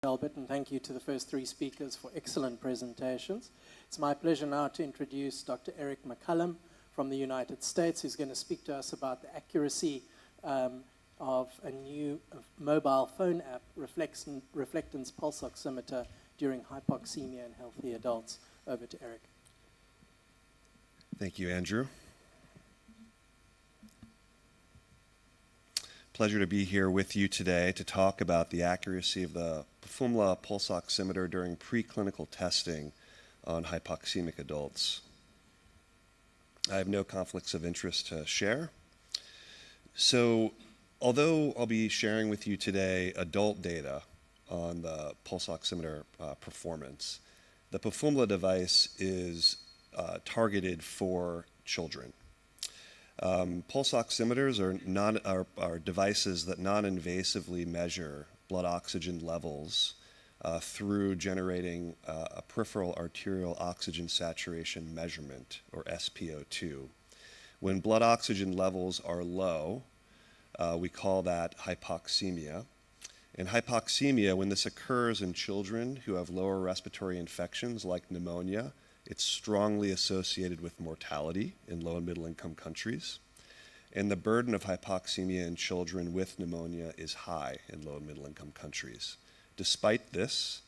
Albert, and thank you to the first three speakers for excellent presentations. It's my pleasure now to introduce Dr. Eric McCollum from the United States, who's going to speak to us about the accuracy of a new mobile phone app, Reflectance Pulse Oximeter, during hypoxemia in healthy adults. Over to Eric. Thank you, Andrew. Pleasure to be here with you today to talk about the accuracy of the Phefumla Pulse Oximeter during preclinical testing on hypoxemic adults. I have no conflicts of interest to share. So, although I'll be sharing with you today adult data on the pulse oximeter performance, the Phefumla device is targeted for children. Pulse oximeters are devices that non-invasively measure blood oxygen levels through generating a peripheral arterial oxygen saturation measurement, or SpO2. When blood oxygen levels are low, we call that hypoxemia. In hypoxemia, when this occurs in children who have lower respiratory infections like pneumonia, it's strongly associated with mortality in low and middle income countries. And the burden of hypoxemia in children with pneumonia is high in low and middle income countries. Despite this,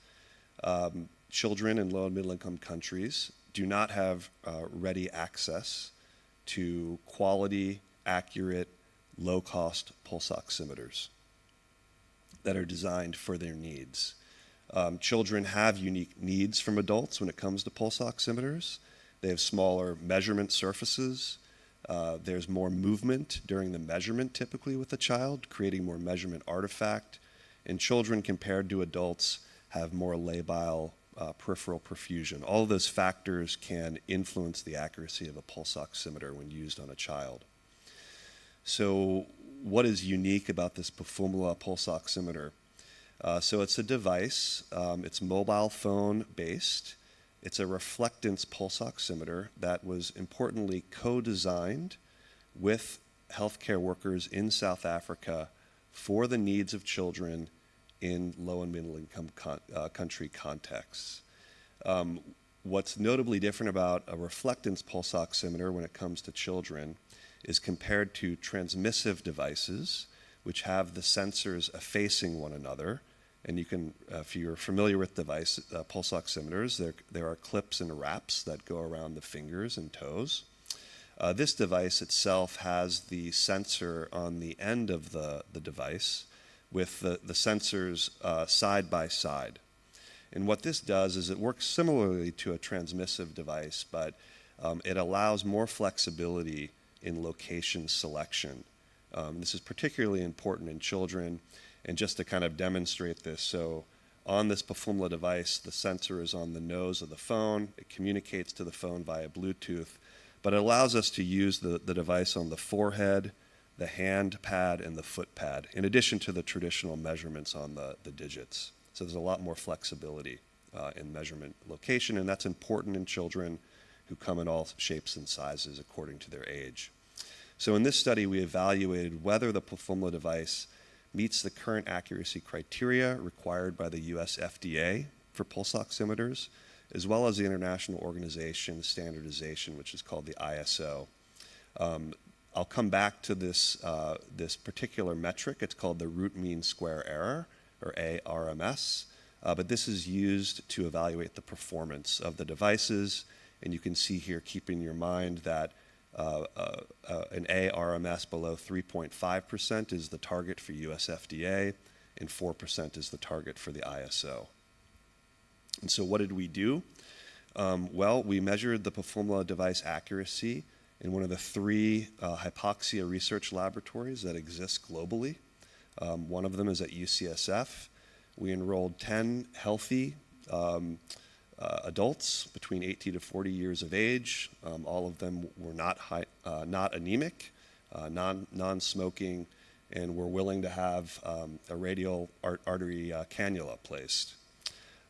children in low and middle income countries do not have ready access to quality, accurate, low-cost pulse oximeters that are designed for their needs. Children have unique needs from adults when it comes to pulse oximeters. They have smaller measurement surfaces. There's more movement during the measurement typically with the child, creating more measurement artifact. And children compared to adults have more labile peripheral perfusion. All of those factors can influence the accuracy of a pulse oximeter when used on a child. So what is unique about this Phefumla Pulse Oximeter? So it's a device, it's mobile phone based. It's a reflectance pulse oximeter that was importantly co-designed with healthcare workers in South Africa for the needs of children in low and middle income country contexts. What's notably different about a reflectance pulse oximeter when it comes to children is compared to transmissive devices, which have the sensors effacing one another. And you can, if you're familiar with pulse oximeters, there are clips and wraps that go around the fingers and toes. This device itself has the sensor on the end of the device with the sensors side by side. And what this does is it works similarly to a transmissive device, but it allows more flexibility in location selection. This is particularly important in children. And just to kind of demonstrate this, so on this Phefumla device, the sensor is on the nose of the phone. It communicates to the phone via Bluetooth, but it allows us to use the device on the forehead, the hand pad, and the foot pad, in addition to the traditional measurements on the digits. So there's a lot more flexibility in measurement location, and that's important in children who come in all shapes and sizes according to their age. So in this study, we evaluated whether the Phefumla device meets the current accuracy criteria required by the US FDA for pulse oximeters, as well as the International Organization Standardization, which is called the ISO. I'll come back to this particular metric. It's called the root mean square error, or ARMS, but this is used to evaluate the performance of the devices. And you can see here, keep in your mind that an ARMS below 3.5% is the target for US FDA, and 4% is the target for the ISO. And so what did we do? Well, we measured the Phefumla device accuracy in one of the three hypoxia research laboratories that exist globally. One of them is at UCSF. We enrolled 10 healthy adults between 18 to 40 years of age. All of them were not anemic, non-smoking, and were willing to have a radial artery cannula placed.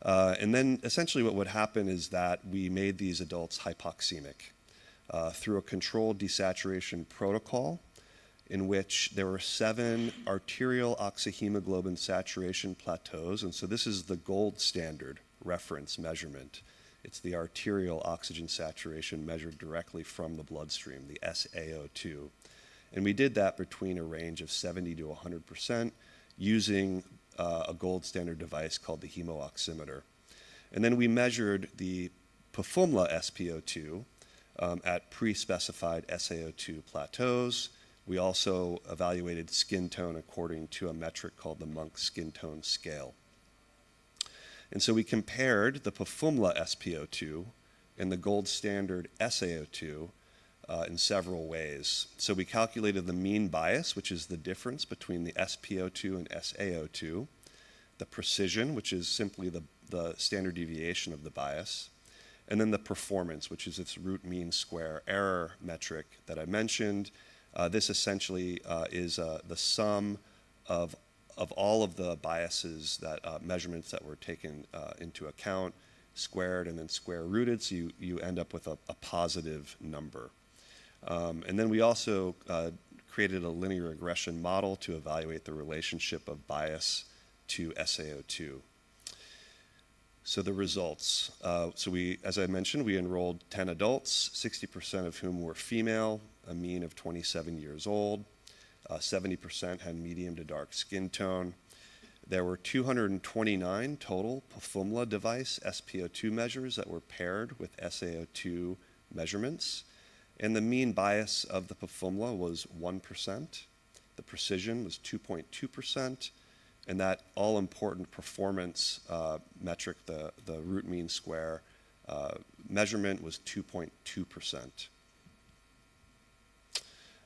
And then essentially what would happen is that we made these adults hypoxemic through a controlled desaturation protocol. in which there were 7 arterial oxyhemoglobin saturation plateaus. And so this is the gold standard reference measurement. It's the arterial oxygen saturation measured directly from the bloodstream, the SaO2. And we did that between a range of 70 to 100% using a gold standard device called the hemo-oximeter. And then we measured the Phefumla SpO2 at pre-specified SaO2 plateaus. We also evaluated skin tone according to a metric called the Monk Skin Tone Scale. And so we compared the Phefumla SpO2 and the gold standard SaO2 in several ways. So we calculated the mean bias, which is the difference between the SpO2 and SaO2, the precision, which is simply the standard deviation of the bias, and then the performance, which is its root mean square error metric that I mentioned. This essentially is the sum of all of the biases that measurements that were taken into account, squared and then square rooted, so you end up with a positive number. And then we also created a linear regression model to evaluate the relationship of bias to SaO2. So the results. As I mentioned, we enrolled 10 adults, 60% of whom were female, a mean of 27 years old. 70% had medium to dark skin tone. There were 229 total Phefumla device SpO2 measures that were paired with SaO2 measurements. And the mean bias of the Phefumla was 1%. The precision was 2.2%. And that all-important performance metric, the root mean square measurement, was 2.2%.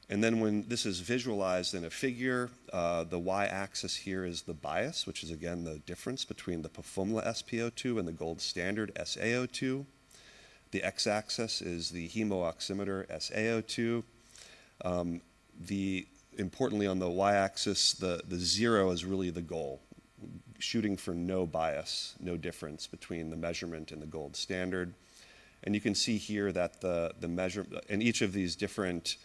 And then when this is visualized in a figure, the y-axis here is the bias, which is again the difference between the Phefumla SpO2 and the gold standard SaO2. The x-axis is the hemo-oximeter SaO2. Importantly, on the y-axis, the 0 is really the goal, shooting for no bias, no difference between the measurement and the gold standard. And you can see here that the measure, and each of these different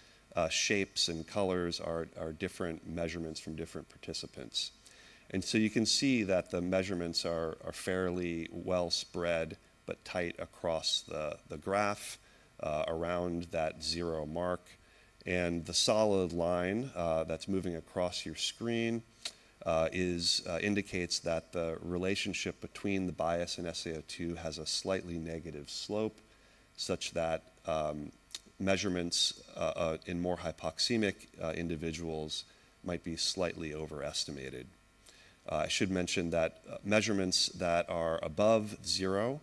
shapes and colors are different measurements from different participants. And so you can see that the measurements are fairly well spread but tight across the graph around that 0 mark. And the solid line that's moving across your screen indicates that the relationship between the bias and SaO2 has a slightly negative slope, such that measurements in more hypoxemic individuals might be slightly overestimated. I should mention that measurements that are above 0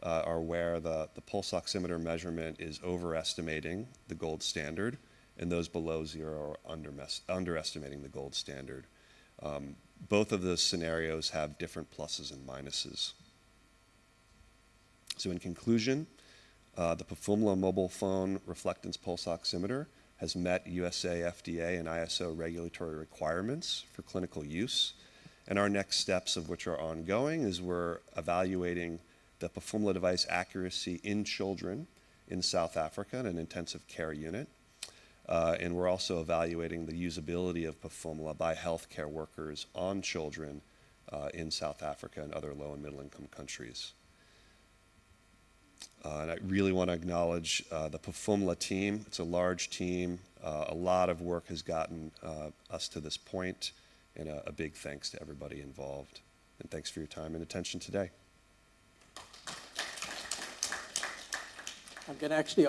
are where the pulse oximeter measurement is overestimating the gold standard, and those below 0 are underestimating the gold standard. Both of those scenarios have different pluses and minuses. So in conclusion, the Phefumla mobile phone reflectance pulse oximeter has met USA, FDA, and ISO regulatory requirements for clinical use. And our next steps, of which are ongoing, is we're evaluating the Phefumla device accuracy in children in South Africa in an intensive care unit. And we're also evaluating the usability of Phefumla by healthcare workers on children in South Africa and other low and middle income countries. And I really want to acknowledge the Phefumla team. It's a large team. A lot of work has gotten us to this point, and a big thanks to everybody involved. And thanks for your time and attention today. I'm going to actually